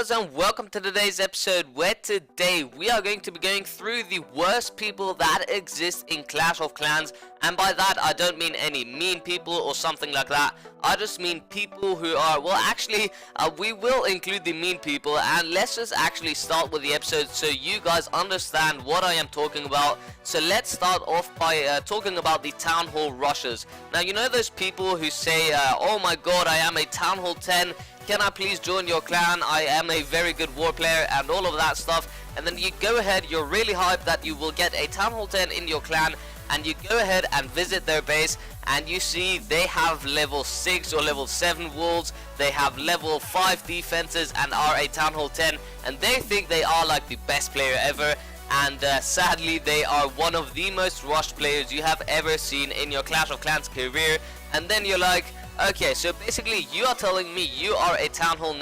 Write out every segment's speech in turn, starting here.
guys, and welcome to today's episode, where today we are going to be going through the worst people that exist in Clash of Clans. And by that I don't mean any mean people or something like that. I just mean people who are, well, actually we will include the mean people, and let's just actually start with the episode so you guys understand what I am talking about. So let's start off by talking about the Town Hall rushers. Now, you know those people who say, oh my god, I am a Town Hall 10, can I please join your clan, I am a very good war player, and all of that stuff. And then you go ahead, you're really hyped that you will get a Town Hall 10 in your clan, and you go ahead and visit their base, and you see they have level 6 or level 7 walls, they have level 5 defenses and are a Town Hall 10, and they think they are like the best player ever. And sadly, they are one of the most rushed players you have ever seen in your Clash of Clans career. And then you're like, okay, so basically you are telling me you are a Town Hall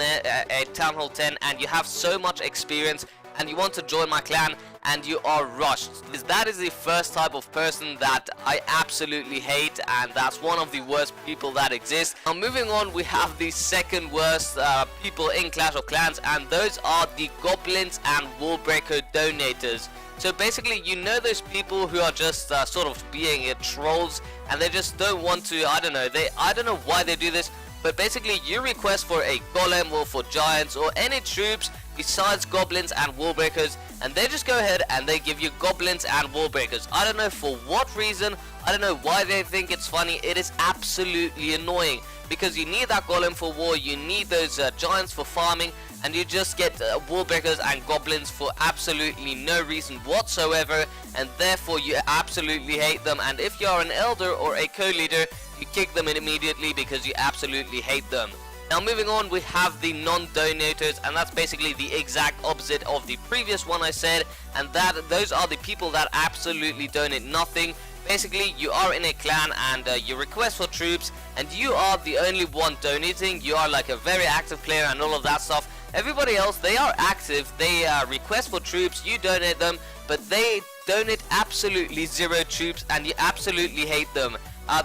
10 and you have so much experience and you want to join my clan and you are rushed. That is the first type of person that I absolutely hate, and that's one of the worst people that exist. Now moving on, we have the second worst people in Clash of Clans, and those are the Goblins and Wallbreaker donators. So basically, you know those people who are just sort of being trolls, and they just don't want to, I don't know why they do this, but basically you request for a golem or for giants or any troops besides goblins and wallbreakers, and they just go ahead and they give you goblins and wallbreakers. I don't know for what reason, I don't know why they think it's funny. It is absolutely annoying because you need that golem for war, you need those giants for farming, and you just get wallbreakers and goblins for absolutely no reason whatsoever, and therefore you absolutely hate them. And if you are an elder or a co-leader, you kick them in immediately because you absolutely hate them. Now moving on, we have the non-donators, and that's basically the exact opposite of the previous one I said, and those are the people that absolutely donate nothing. Basically, you are in a clan and you request for troops, and you are the only one donating. You are like a very active player and all of that stuff. Everybody else, they are active, they request for troops, you donate them, but they donate absolutely zero troops and you absolutely hate them.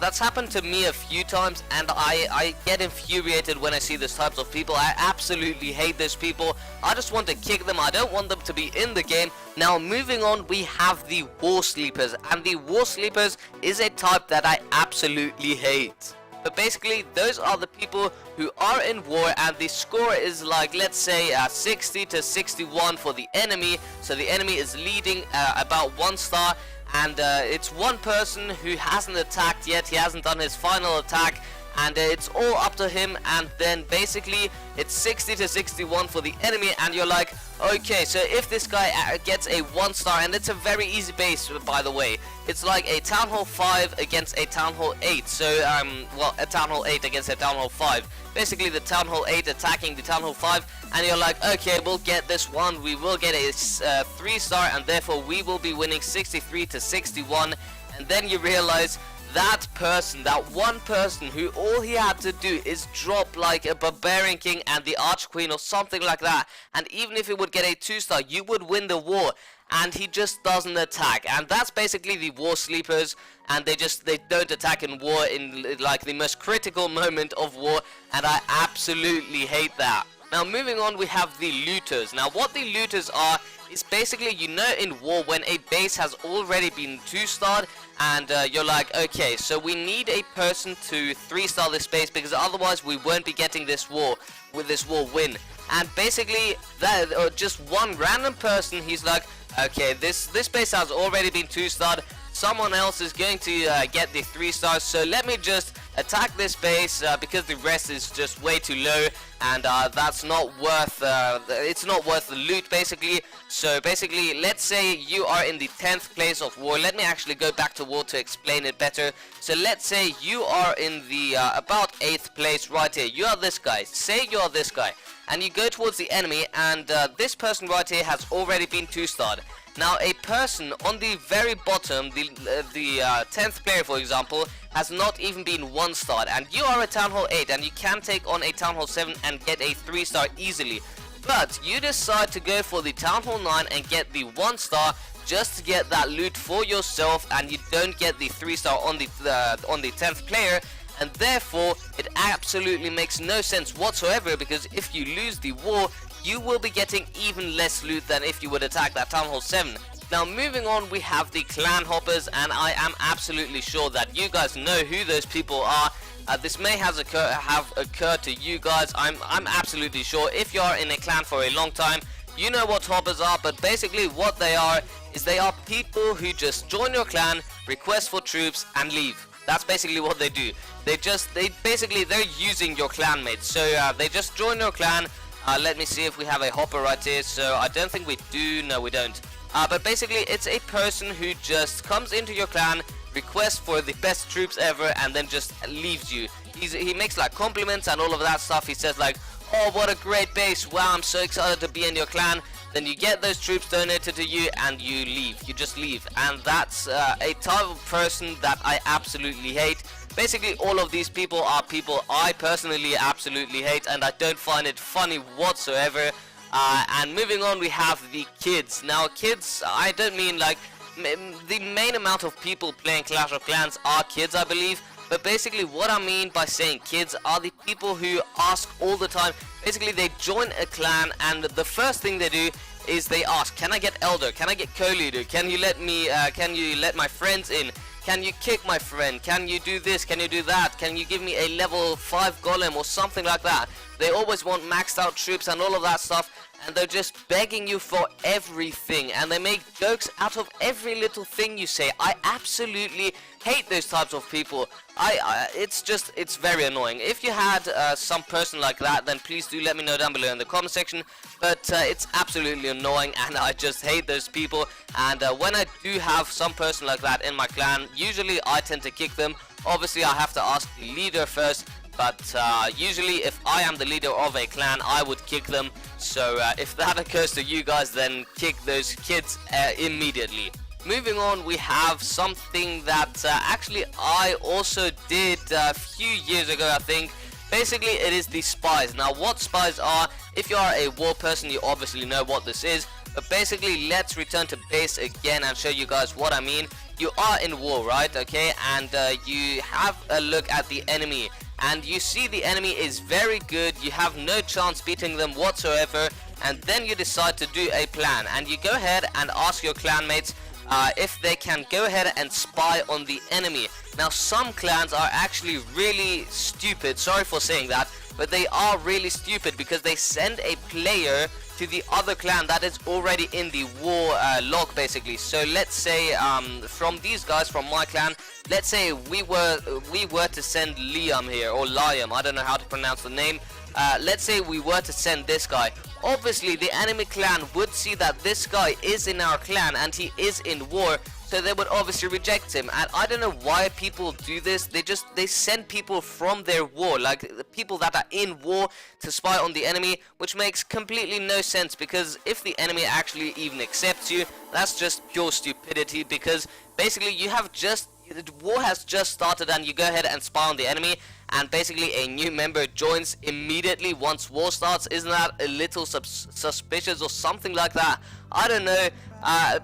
That's happened to me a few times, and I get infuriated when I see these types of people. I absolutely hate those people. I just want to kick them. I don't want them to be in the game. Now moving on, we have the War Sleepers, and the War Sleepers is a type that I absolutely hate. But basically, those are the people who are in war, and the score is like, let's say 60 to 61 for the enemy. So the enemy is leading about 1 star. And it's one person who hasn't attacked yet, he hasn't done his final attack, and it's all up to him. And then basically it's 60 to 61 for the enemy, and you're like, okay, so if this guy gets a 1 star, and it's a very easy base by the way, it's like a Town Hall 5 against a Town Hall 8, so well, a Town Hall 8 against a Town Hall 5, basically the Town Hall 8 attacking the Town Hall 5, and you're like, okay, we'll get this one, we will get a 3 star, and therefore we will be winning 63 to 61, and then you realize that person, that one person who all he had to do is drop like a Barbarian King and the Archqueen or something like that, and even if he would get a 2 star, you would win the war, and he just doesn't attack. And that's basically the War Sleepers, and they don't attack in war in like the most critical moment of war, and I absolutely hate that. Now moving on, we have the looters. Now what the looters are is basically, you know, in war when a base has already been 2-starred, and you're like, okay, so we need a person to 3-star this base because otherwise we won't be getting this war win. And basically that just one random person, he's like, okay, this base has already been 2-starred, someone else is going to get the 3 stars, so let me just attack this base because the rest is just way too low, and that's not worth it's not worth the loot basically. So basically, let's say you are in the 10th place of war. Let me actually go back to war to explain it better. So let's say you are in the about 8th place right here. You are this guy, say you are this guy, and you go towards the enemy, and this person right here has already been 2-starred. Now a person on the very bottom, the 10th player for example, has not even been 1-starred, and you are a Town Hall 8 and you can take on a Town Hall 7 and get a 3-star easily. But you decide to go for the Town Hall 9 and get the 1-star just to get that loot for yourself, and you don't get the 3-star on the 10th player, and therefore it absolutely makes no sense whatsoever, because if you lose the war, you will be getting even less loot than if you would attack that Town Hall 7. Now moving on, we have the clan hoppers, and I am absolutely sure that you guys know who those people are. This may have occurred to you guys. I'm absolutely sure if you are in a clan for a long time, you know what hoppers are. But basically what they are is they are people who just join your clan, request for troops, and leave. That's basically what they do. They're using your clanmates. So they just join your clan. Let me see if we have a hopper right here. So I don't think we do. No, we don't. But basically it's a person who just comes into your clan, requests for the best troops ever, and then just leaves you. He makes like compliments and all of that stuff. He says like, oh, what a great base, wow, I'm so excited to be in your clan. Then you get those troops donated to you and you leave. You just leave. And that's a type of person that I absolutely hate. Basically all of these people are people I personally absolutely hate, and I don't find it funny whatsoever. And moving on, we have the kids. Now kids, I don't mean like the main amount of people playing Clash of Clans are kids, I believe. But basically what I mean by saying kids are the people who ask all the time. Basically they join a clan and the first thing they do is they ask, can I get elder, can I get co-leader, can you let my friends in, can you kick my friend, can you do this, can you do that, can you give me a level 5 golem or something like that. They always want maxed out troops and all of that stuff, and they're just begging you for everything, and they make jokes out of every little thing you say. I absolutely hate those types of people. It's very annoying. If you had some person like that, then please do let me know down below in the comment section. But it's absolutely annoying, and I just hate those people. And when I do have some person like that in my clan, usually I tend to kick them. Obviously I have to ask the leader first, but usually if I am the leader of a clan, I would kick them. So if that occurs to you guys, then kick those kids immediately. Moving on, we have something that actually I also did a few years ago, I think. Basically it is the spies. Now what spies are, if you are a war person, you obviously know what this is. But basically let's return to base again and show you guys what I mean. You are in war, right? Okay, and you have a look at the enemy, and you see the enemy is very good. You have no chance beating them whatsoever, and then you decide to do a plan, and you go ahead and ask your clanmates if they can go ahead and spy on the enemy. Now some clans are actually really stupid, sorry for saying that, but they are really stupid because they send a player to the other clan that is already in the war log, basically. So let's say from these guys from my clan, let's say we were to send Liam here, or Liam, I don't know how to pronounce the name. Let's say we were to send this guy. Obviously the enemy clan would see that this guy is in our clan and he is in war, so they would obviously reject him. And I don't know why people do this. They send people from their war, like the people that are in war, to spy on the enemy, which makes completely no sense, because if the enemy actually even accepts you, that's just pure stupidity. Because basically you have just, the war has just started and you go ahead and spy on the enemy, and basically a new member joins immediately once war starts. Isn't that a little suspicious or something like that? I don't know.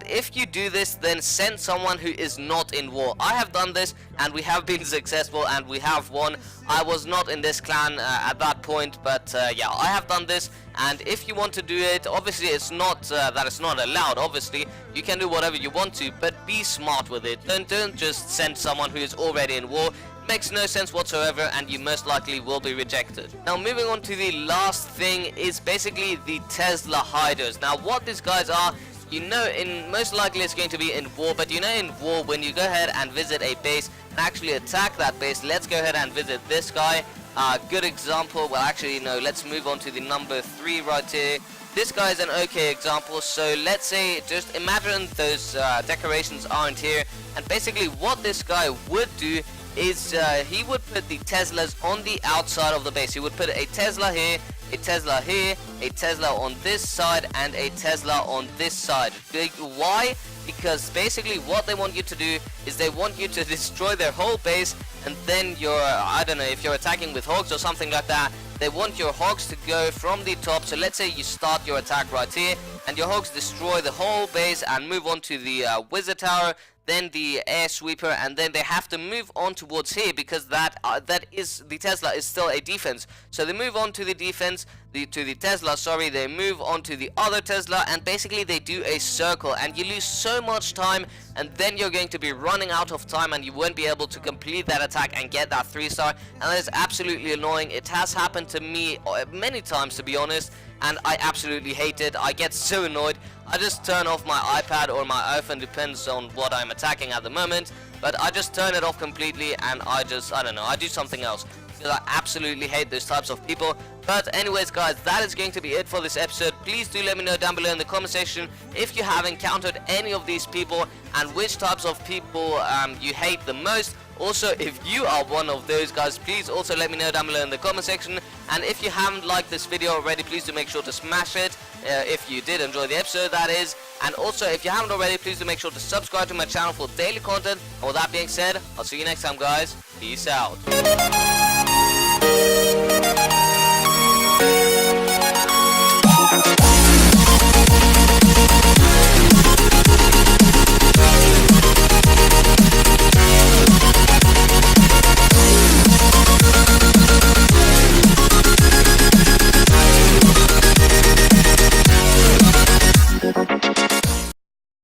If you do this, then send someone who is not in war. I have done this and we have been successful and we have won. I was not in this clan at that point, but yeah, I have done this. And if you want to do it, obviously it's not that it's not allowed. Obviously you can do whatever you want to, but be smart with it. Don't just send someone who is already in war. Makes no sense whatsoever, and you most likely will be rejected. Now moving on to the last thing is basically the Tesla hiders. Now what these guys are, you know, most likely it's going to be in war, but you know, in war, when you go ahead and visit a base and actually attack that base, let's go ahead and visit this guy. Good example. Well, actually no, let's move on to the number 3 right here. This guy is an okay example. So let's say, just imagine those decorations aren't here, and basically what this guy would do is he would put the Teslas on the outside of the base. He would put a Tesla here, a Tesla here, a Tesla on this side, and a Tesla on this side. Why? Because basically what they want you to do is they want you to destroy their whole base, and then I don't know, if you're attacking with hogs or something like that, they want your hogs to go from the top. So let's say you start your attack right here, and your hogs destroy the whole base and move on to the wizard tower. then the air sweeper, and then they have to move on towards here because that is the Tesla is still a defense. So they move on to the defense, to the Tesla, sorry, they move on to the other Tesla, and basically they do a circle, and you lose so much time, and then you're going to be running out of time, and you won't be able to complete that attack and get that 3-star, and that is absolutely annoying. It has happened to me many times, to be honest, and I absolutely hate it. I get so annoyed. I just turn off my iPad or my iPhone, depends on what I'm attacking at the moment, but I just turn it off completely, and I don't know, I do something else, because I absolutely hate those types of people. But anyways guys, that is going to be it for this episode. Please do let me know down below in the comment section if you have encountered any of these people and which types of people you hate the most. Also, if you are one of those guys, please also let me know down below in the comment section. And if you haven't liked this video already, please do make sure to smash it if you did enjoy the episode, that is. And also, if you haven't already, please do make sure to subscribe to my channel for daily content. And with that being said, I'll see you next time guys. Peace out.